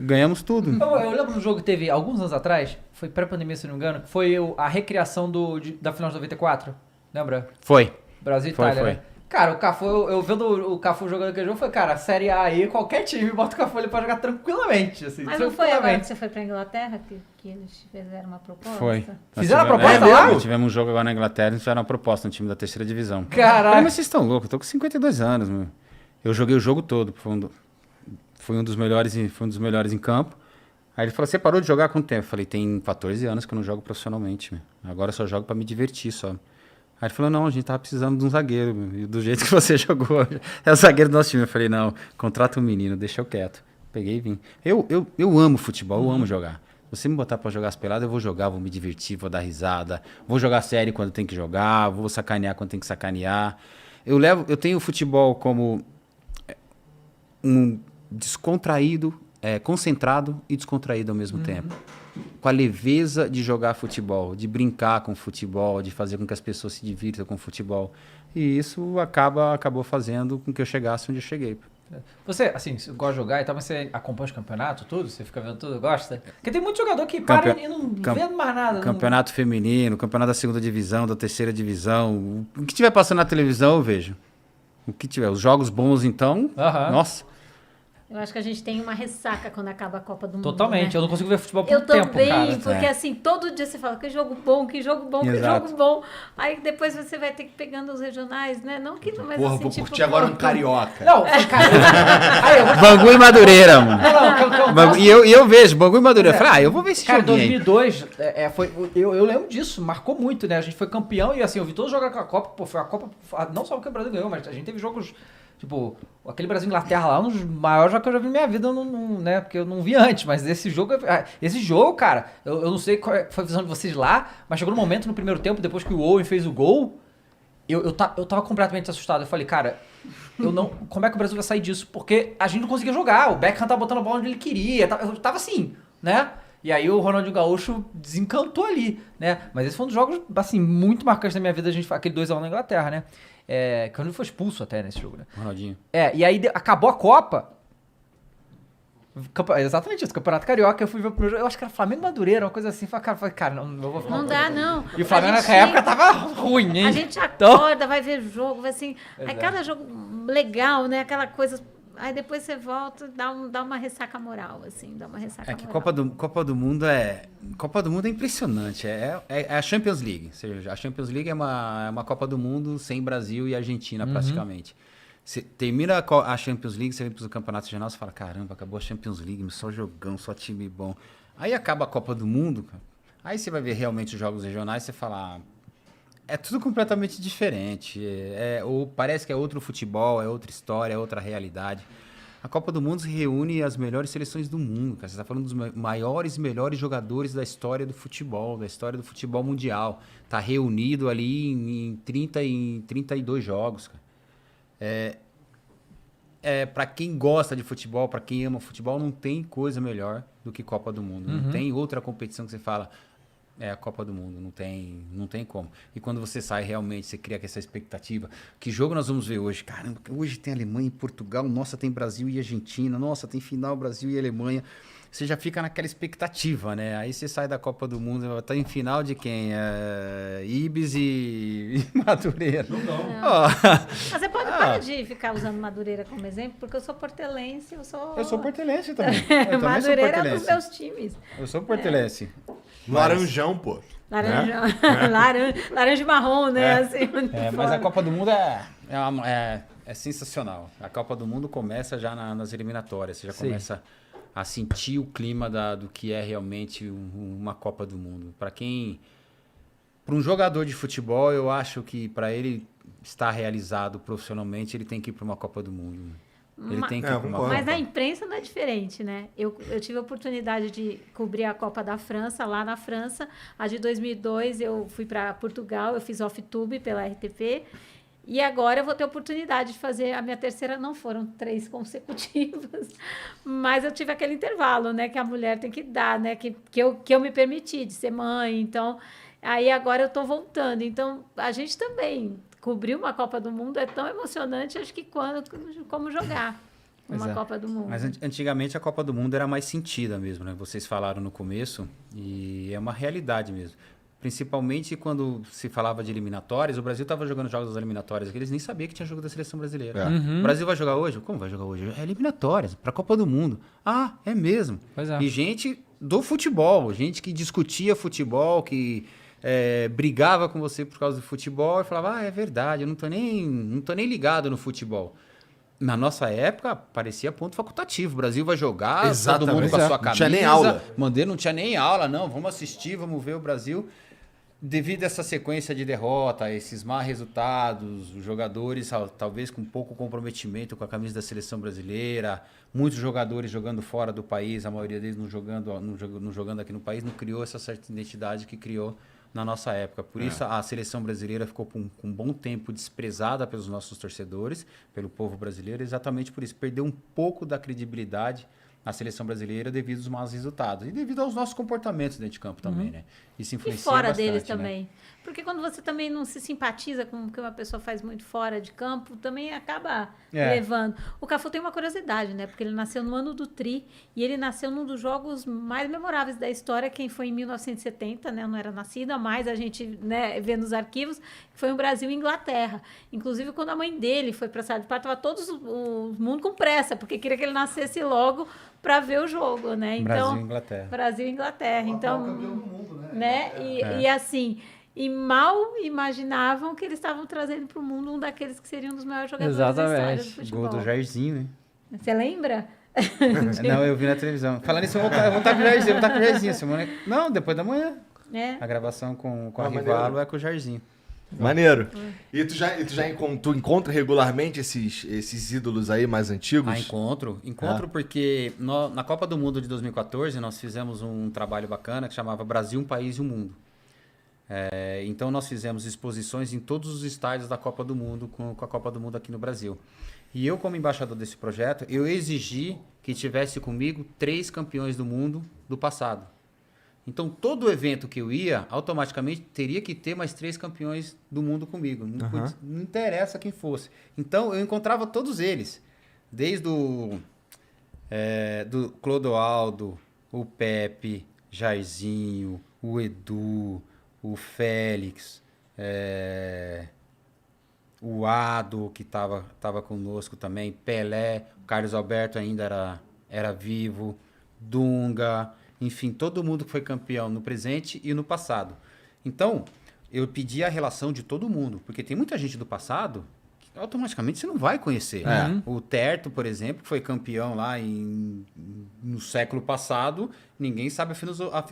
Ganhamos tudo. Eu lembro de um jogo que teve alguns anos atrás, foi pré-pandemia, se não me engano, que foi a recriação da final de 94. Lembra? Foi. Brasil e Foi, Itália, foi. né? Cara, o Cafu, eu vendo o Cafu jogando aquele jogo, foi, cara, Série A aí, qualquer time bota o Cafu ali pra jogar tranquilamente, assim, Mas não foi agora que tranquilamente. você foi pra Inglaterra que eles fizeram uma proposta? Foi. Fizeram a Nós proposta tivemos- lá? Nós tivemos um jogo agora na Inglaterra e eles fizeram uma proposta no time da terceira divisão. Caralho. Falei, mas vocês estão loucos, eu tô com 52 anos, meu. Eu joguei o jogo todo, foi um dos melhores em campo. Aí ele falou, você parou de jogar há quanto tempo? Eu falei, tem 14 anos que eu não jogo profissionalmente, meu. Agora eu só jogo pra me divertir só. Aí ele falou, não, a gente tava precisando de um zagueiro, meu. E do jeito que você jogou, é o zagueiro do nosso time. Eu falei, não, contrata um menino, deixa eu quieto. Peguei e vim. Eu amo futebol, eu amo jogar. Se você me botar pra jogar as peladas, eu vou jogar, vou me divertir, vou dar risada, vou jogar sério quando tem que jogar, vou sacanear quando tem que sacanear. Eu tenho o futebol como um descontraído, concentrado e descontraído ao mesmo tempo. Com a leveza de jogar futebol, de brincar com futebol, de fazer com que as pessoas se divirtam com futebol. E isso acabou fazendo com que eu chegasse onde eu cheguei. Você, assim, você gosta de jogar e tal, mas você acompanha os campeonatos, tudo? Você fica vendo tudo, gosta? Porque tem muito jogador que para e não vê mais nada. Campeonato feminino, campeonato da segunda divisão, da terceira divisão. O que tiver passando na televisão, eu vejo. O que tiver. Os jogos bons, então, nossa. Eu acho que a gente tem uma ressaca quando acaba a Copa do Mundo. Totalmente, né? eu não consigo ver futebol por Eu um tempo, também, cara. porque assim, todo dia você fala que jogo bom, que jogo bom, que Exato. jogo bom. Aí depois você vai ter que ir pegando os regionais, né? Não que não vai Porra, assim, vou tipo, curtir agora um carioca. Não, cara. Aí eu vou Bangu e Madureira, mano. Não, Bangu- e eu vejo Bangu e Madureira. Eu falei, eu vou ver esse Cara, em joguinho aí. 2002, eu lembro disso, marcou muito, né? A gente foi campeão e assim, eu vi todos jogar com a Copa, pô, foi a Copa, não só porque o Brasil ganhou, mas a gente teve jogos, tipo, aquele Brasil-Inglaterra lá, um dos maiores jogos que eu já vi na minha vida, né? Porque eu não vi antes, mas esse jogo, cara, eu não sei qual foi a visão de vocês lá, mas chegou no momento, no primeiro tempo, depois que o Owen fez o gol, eu tava completamente assustado. Eu falei, cara, como é que o Brasil vai sair disso? Porque a gente não conseguia jogar, o Beckham tava botando a bola onde ele queria, eu tava assim, né? E aí o Ronaldinho Gaúcho desencantou ali, né? Mas esse foi um dos jogos, assim, muito marcantes da minha vida, aquele 2x1 na Inglaterra, né? Quando ele foi expulso até nesse jogo, né? Ronaldinho. E aí acabou a Copa. Exatamente isso, Campeonato Carioca, eu fui ver o primeiro jogo, eu acho que era Flamengo e Madureira, uma coisa assim, falei, cara, não eu vou ficar. Não dá, não. E o Flamengo naquela época tava ruim, hein? A gente Então- acorda, vai ver jogo, vai assim. Aí Exato. cada jogo legal, né? Aquela coisa. Aí depois você volta, dá uma ressaca moral, assim, dá uma ressaca Que moral. Copa do Mundo é impressionante. É a Champions League. Ou seja, a Champions League é uma Copa do Mundo sem Brasil e Argentina, praticamente. Você termina a Champions League, você vem para o Campeonato Regional, você fala, caramba, acabou a Champions League, só jogão, só time bom. Aí acaba a Copa do Mundo, cara. Aí você vai ver realmente os jogos regionais, você fala, é tudo completamente diferente. Ou parece que é outro futebol, é outra história, é outra realidade. A Copa do Mundo se reúne as melhores seleções do mundo, cara. Você está falando dos maiores e melhores jogadores da história do futebol mundial. Tá reunido ali em 32 jogos, cara. Para quem gosta de futebol, para quem ama futebol, não tem coisa melhor do que Copa do Mundo. Não tem outra competição que você fala, a Copa do Mundo, não tem como. E quando você sai realmente, você cria essa expectativa. Que jogo nós vamos ver hoje? Caramba, hoje tem Alemanha e Portugal, nossa, tem Brasil e Argentina, nossa, tem final Brasil e Alemanha. Você já fica naquela expectativa, né? Aí você sai da Copa do Mundo, tá em final de quem? Ibis e Madureira. Não. Mas você parar de ficar usando Madureira como exemplo, porque eu sou portelense, eu sou portelense também. Eu também sou Madureira é um dos portelense. meus times. Eu sou portelense. Laranjão, pô. Laranja, laranja e marrom, né? Assim, Mas a Copa do Mundo é sensacional. A Copa do Mundo começa já nas eliminatórias. Você já começa a sentir o clima do que é realmente uma Copa do Mundo. Para um jogador de futebol, eu acho que para ele estar realizado profissionalmente, ele tem que ir para uma Copa do Mundo. Ele tem que ir para uma Copa. Mas a imprensa não é diferente, né? Eu tive a oportunidade de cobrir a Copa da França, lá na França. A de 2002 eu fui para Portugal, eu fiz off-tube pela RTP. E agora eu vou ter a oportunidade de fazer a minha terceira, não foram 3 consecutivas, mas eu tive aquele intervalo, né, que a mulher tem que dar, né, que eu me permiti de ser mãe, então, aí agora eu estou voltando, então a gente também cobrir uma Copa do Mundo é tão emocionante, acho que como jogar. uma Copa do Mundo. Mas antigamente a Copa do Mundo era mais sentida mesmo, né? Vocês falaram no começo e é uma realidade mesmo. Principalmente quando se falava de eliminatórias, o Brasil estava jogando jogos das eliminatórias aqui, eles nem sabiam que tinha jogo da seleção brasileira. O Brasil vai jogar hoje? Como vai jogar hoje? É eliminatórias, para a Copa do Mundo. Ah, é mesmo. Pois é. E gente do futebol, gente que discutia futebol, que brigava com você por causa do futebol e falava, é verdade, eu não tô nem ligado no futebol. Na nossa época, parecia ponto facultativo. O Brasil vai jogar, Exatamente. todo mundo com a sua Não camisa. tinha nem aula. Não tinha nem aula, não. Vamos assistir, vamos ver o Brasil. Devido a essa sequência de derrota, esses má resultados, os jogadores talvez com pouco comprometimento com a camisa da seleção brasileira, muitos jogadores jogando fora do país, a maioria deles não jogando aqui no país, não criou essa certa identidade que criou na nossa época. Por isso a seleção brasileira ficou com um bom tempo desprezada pelos nossos torcedores, pelo povo brasileiro, exatamente por isso. Perdeu um pouco da credibilidade a seleção brasileira devido aos maus resultados e devido aos nossos comportamentos dentro de campo também, né? Isso influencia E fora bastante, deles né? também. Porque quando você também não se simpatiza com o que uma pessoa faz muito fora de campo, também acaba levando. O Cafu tem uma curiosidade, né? Porque ele nasceu no ano do Tri e ele nasceu num dos jogos mais memoráveis da história, quem foi em 1970, né? Eu não era nascida, mas a gente, né, vê nos arquivos, que foi o Brasil e Inglaterra. Inclusive, quando a mãe dele foi para a sala de parto, estava todo o mundo com pressa, porque queria que ele nascesse logo para ver o jogo, né? Então, Brasil e Inglaterra. Brasil e Inglaterra. Então, campeão do mundo, né? E assim, e mal imaginavam que eles estavam trazendo para o mundo um daqueles que seriam um dos maiores jogadores da história do futebol. Gol do Jairzinho, né? Você lembra? Não, eu vi na televisão. Falando isso, eu vou estar com o Jairzinho, semana. Não, depois da manhã. A gravação com a Rivalo é com o Jairzinho. Maneiro. E tu encontra regularmente esses ídolos aí mais antigos? Encontro porque na Copa do Mundo de 2014 nós fizemos um trabalho bacana que chamava Brasil, um País e um Mundo. Então nós fizemos exposições em todos os estádios da Copa do Mundo com a Copa do Mundo aqui no Brasil. E eu, como embaixador desse projeto, eu exigi que tivesse comigo 3 campeões do mundo do passado. Então, todo evento que eu ia, automaticamente teria que ter mais 3 campeões do mundo comigo. Não interessa quem fosse. Então, eu encontrava todos eles. Desde do Clodoaldo, o Pepe, Jairzinho, o Edu, o Félix, o Ado, que estava conosco também, Pelé, o Carlos Alberto ainda era vivo, Dunga... Enfim, todo mundo que foi campeão no presente e no passado. Então, eu pedi a relação de todo mundo, porque tem muita gente do passado que automaticamente você não vai conhecer. O Terto, por exemplo, que foi campeão lá no século passado, ninguém sabe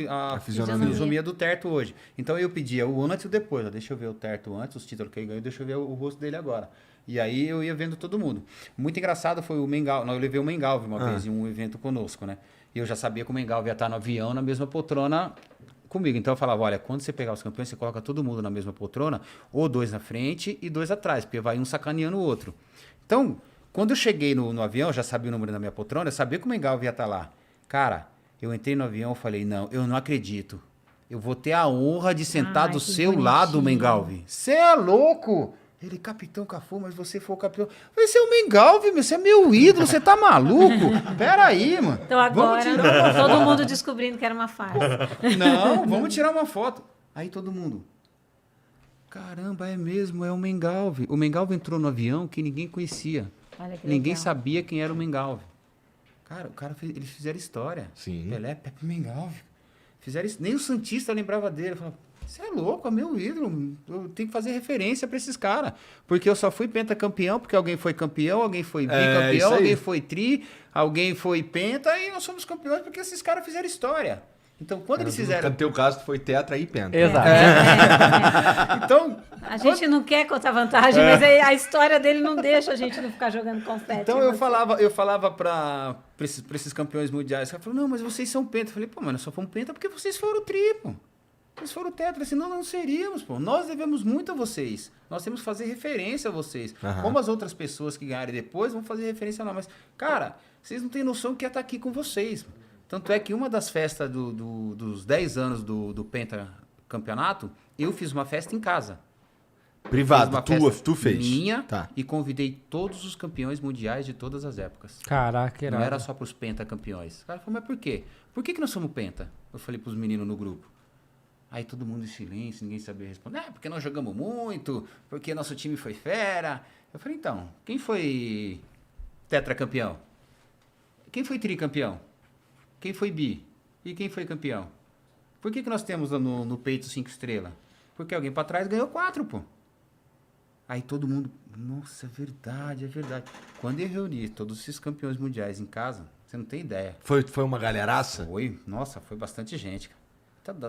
a fisionomia do Terto hoje. Então, eu pedia o antes e o depois. Deixa eu ver o Terto antes, os títulos que ele ganhou, deixa eu ver o rosto dele agora. E aí, eu ia vendo todo mundo. Muito engraçado foi o Mengal. Eu levei o Mengalvi uma vez em um evento conosco, né? E eu já sabia que o Mengalvi ia estar no avião, na mesma poltrona comigo. Então eu falava, olha, quando você pegar os campeões, você coloca todo mundo na mesma poltrona, ou 2 na frente e 2 atrás, porque vai um sacaneando o outro. Então, quando eu cheguei no avião, eu já sabia o número da minha poltrona, eu sabia que o Mengalvi ia estar lá. Cara, eu entrei no avião e falei, não, eu não acredito. Eu vou ter a honra de sentar do seu lado, Mengalvi. Você é louco? Ele, Capitão Cafu, mas você foi o capitão. Você é o Mengalvi, você é meu ídolo, você tá maluco? Peraí, mano. Então agora, todo mundo descobrindo que era uma farsa. Não, vamos tirar uma foto. Aí todo mundo, caramba, é mesmo, é o Mengalvi. O Mengalvi entrou no avião que ninguém conhecia. Ninguém sabia quem era o Mengalvi. Cara, eles fizeram história. Sim. Pelé, Pepe Mengalvi. Fizeram isso. Nem o Santista lembrava dele. Falava, você é louco, é meu ídolo. Eu tenho que fazer referência para esses caras. Porque eu só fui pentacampeão, porque alguém foi campeão, alguém foi bicampeão, alguém foi tri, alguém foi penta, e nós somos campeões porque esses caras fizeram história. Então, quando eles fizeram... No teu caso, tu foi tetra e penta. Exato. Então... A gente não quer contar vantagem, mas a história dele não deixa a gente não ficar jogando confete. Então, eu falava para esses campeões mundiais, eles falaram, não, mas vocês são penta. Eu falei, pô, mas nós só fomos penta porque vocês foram tri, pô. Vocês foram tetra, senão não seríamos, pô. Nós devemos muito a vocês. Nós temos que fazer referência a vocês. Como as outras pessoas que ganharem depois vão fazer referência a nós. Mas, cara, vocês não têm noção que é estar aqui com vocês. Tanto é que uma das festas dos 10 anos do pentacampeonato, eu fiz uma festa em casa. Privado, Fiz uma festa tu fez. minha Tá. e convidei todos os campeões mundiais de todas as épocas. Caraca, Não era só pros pentacampeões. O cara falou, mas por quê? Por que nós somos penta? Eu falei pros meninos no grupo. Aí todo mundo em silêncio, ninguém sabia responder. Porque nós jogamos muito, porque nosso time foi fera. Eu falei, então, quem foi tetracampeão? Quem foi tricampeão? Quem foi bi? E quem foi campeão? Por que nós temos no peito 5 estrelas? Porque alguém pra trás ganhou 4, pô. Aí todo mundo, nossa, é verdade, é verdade. Quando eu reuni todos esses campeões mundiais em casa, você não tem ideia. Foi uma galeraça? Foi bastante gente, cara.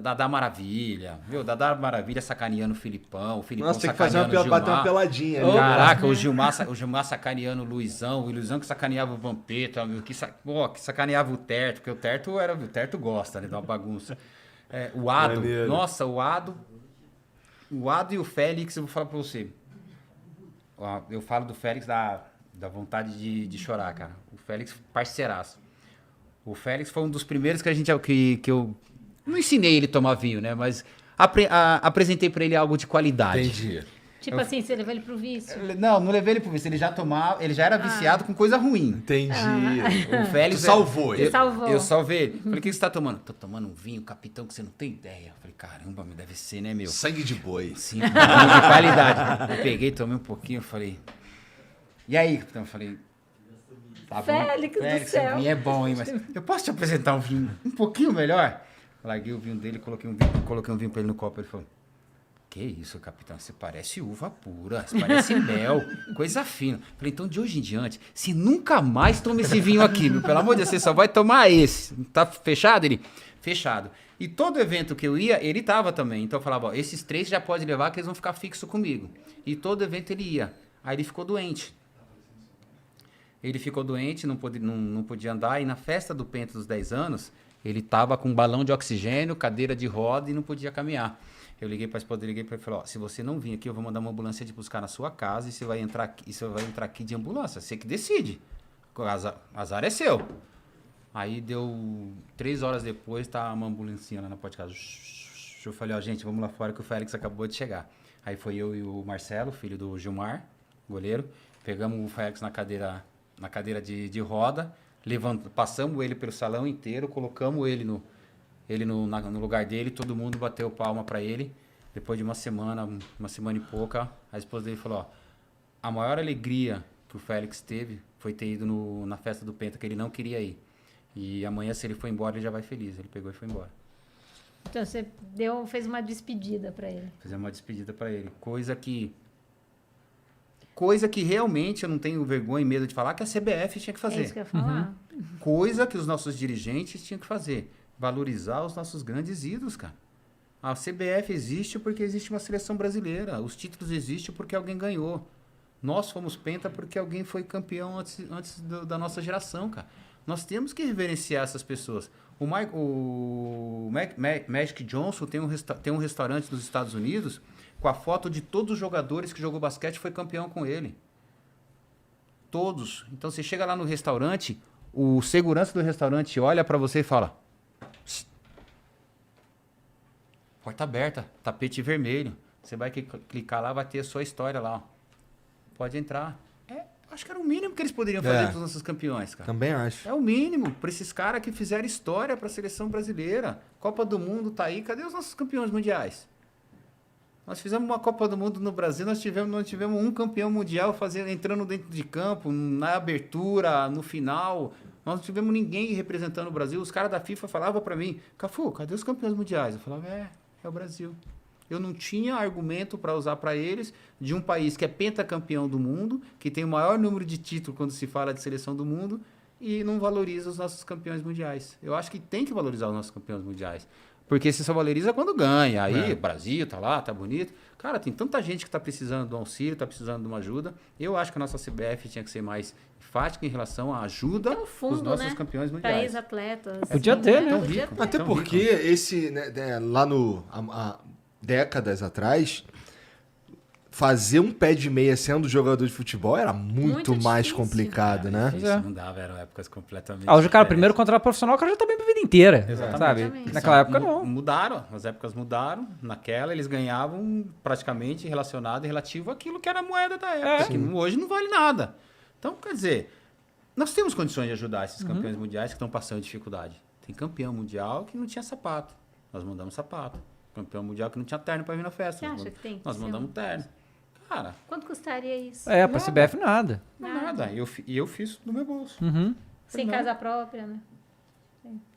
Dadá Maravilha, viu? Dadá Maravilha sacaneando o Filipão Nossa, tem que fazer sacaneando o bater uma Gilmar. peladinha ali. Caraca, o Gilmar sacaneando o Luizão que sacaneava o Vampeta, que sacaneava o Terto, porque o Terto gosta, né, de uma bagunça. O Ado, Maneiro. nossa, o Ado e o Félix, eu vou falar pra você. Ó, eu falo do Félix da vontade de chorar, cara. O Félix, parceiraço. O Félix foi um dos primeiros que eu não ensinei ele a tomar vinho, né? Mas apresentei pra ele algo de qualidade. Entendi. Tipo assim, você levou ele pro vício. Não levei ele pro vício. Ele já era viciado com coisa ruim. Entendi. O Félix... Tu salvou ele. Eu salvei ele. Falei, o que você tá tomando? Tô tomando um vinho, capitão, que você não tem ideia. Falei, caramba, me deve ser, né, meu? Sangue de boi. Sim, de qualidade. Eu peguei, tomei um pouquinho, falei... E aí, capitão? Eu falei... Tá bom. Félix do céu. O vinho é bom, hein? Mas eu posso te apresentar um vinho um pouquinho melhor? Larguei o vinho dele, coloquei um vinho pra ele no copo. Ele falou... Que isso, capitão? Você parece uva pura, você parece mel, coisa fina. Falei, então de hoje em diante, você nunca mais toma esse vinho aqui, meu. Pelo amor de Deus, você só vai tomar esse. Tá fechado? Ele? Fechado. E todo evento que eu ia, ele tava também. Então eu falava, ó, esses 3 já pode levar que eles vão ficar fixos comigo. E todo evento ele ia. Aí ele ficou doente. Não podia andar. E na festa do Penta dos 10 anos, ele tava com um balão de oxigênio, cadeira de roda e não podia caminhar. Eu liguei para a esposa, liguei para ele e falei, ó, se você não vir aqui, eu vou mandar uma ambulância te buscar na sua casa e você vai entrar aqui de ambulância. Você que decide. Azar é seu. Aí deu 3 horas depois, tá uma ambulancinha lá na porta de casa. Eu falei, ó, gente, vamos lá fora que o Félix acabou de chegar. Aí foi eu e o Marcelo, filho do Gilmar, goleiro. Pegamos o Félix na cadeira de roda, passamos ele pelo salão inteiro, colocamos ele no lugar dele, todo mundo bateu palma pra ele. Depois de uma semana e pouca, a esposa dele falou, ó, a maior alegria que o Félix teve foi ter ido na festa do Penta, que ele não queria ir. E amanhã, se ele for embora, ele já vai feliz. Ele pegou e foi embora. Então você fez uma despedida pra ele. Fizemos uma despedida pra ele. Coisa que realmente eu não tenho vergonha e medo de falar que a CBF tinha que fazer. É isso que eu ia falar. Coisa que os nossos dirigentes tinham que fazer. Valorizar os nossos grandes ídolos, cara. A CBF existe porque existe uma seleção brasileira. Os títulos existem porque alguém ganhou. Nós fomos penta porque alguém foi campeão antes da nossa geração, cara. Nós temos que reverenciar essas pessoas. O Magic Johnson tem um restaurante nos Estados Unidos com a foto de todos os jogadores que jogou basquete e foi campeão com ele. Todos. Então você chega lá no restaurante, o segurança do restaurante olha pra você e fala... Porta aberta, tapete vermelho. Você vai clicar lá, vai ter a sua história lá. Ó. Pode entrar. Acho que era o mínimo que eles poderiam fazer para os nossos campeões, cara. Também acho. É o mínimo para esses caras que fizeram história para a seleção brasileira. Copa do Mundo tá aí. Cadê os nossos campeões mundiais? Nós fizemos uma Copa do Mundo no Brasil, nós tivemos um campeão mundial entrando dentro de campo, na abertura, no final. Nós não tivemos ninguém representando o Brasil. Os caras da FIFA falavam para mim, Cafu, cadê os campeões mundiais? Eu falava, é o Brasil. Eu não tinha argumento para usar para eles de um país que é pentacampeão do mundo, que tem o maior número de títulos quando se fala de seleção do mundo e não valoriza os nossos campeões mundiais. Eu acho que tem que valorizar os nossos campeões mundiais. Porque você só valoriza quando ganha. Aí, Brasil, tá lá, tá bonito. Cara, tem tanta gente que tá precisando do auxílio, tá precisando de uma ajuda. Eu acho que a nossa CBF tinha que ser mais enfática em relação à ajuda dos nossos campeões mundiais. Para ex-atletas. Podia ter, né? Podia ter. Até porque esse, lá no... décadas atrás, fazer um pé de meia sendo jogador de futebol era muito mais difícil, complicado, né? Pois é. Não dava, eram épocas completamente Hoje o cara, diferentes. primeiro contrato profissional, o cara já tá bem pra vida inteira. Exatamente. Sabe? Exatamente. Naquela época, não. Mudaram, as épocas mudaram. Naquela, eles ganhavam praticamente relacionado e relativo àquilo que era a moeda da época, que hoje não vale nada. Então, quer dizer, nós temos condições de ajudar esses campeões mundiais que estão passando dificuldade. Tem campeão mundial que não tinha sapato. Nós mandamos sapato. Campeão mundial que não tinha terno para vir na festa. Você acha que tem que Nós ser mandamos terno. Cara, Quanto custaria isso? Pra CBF nada. nada. E eu fiz do meu bolso. Uhum. Sem Não. casa própria, né?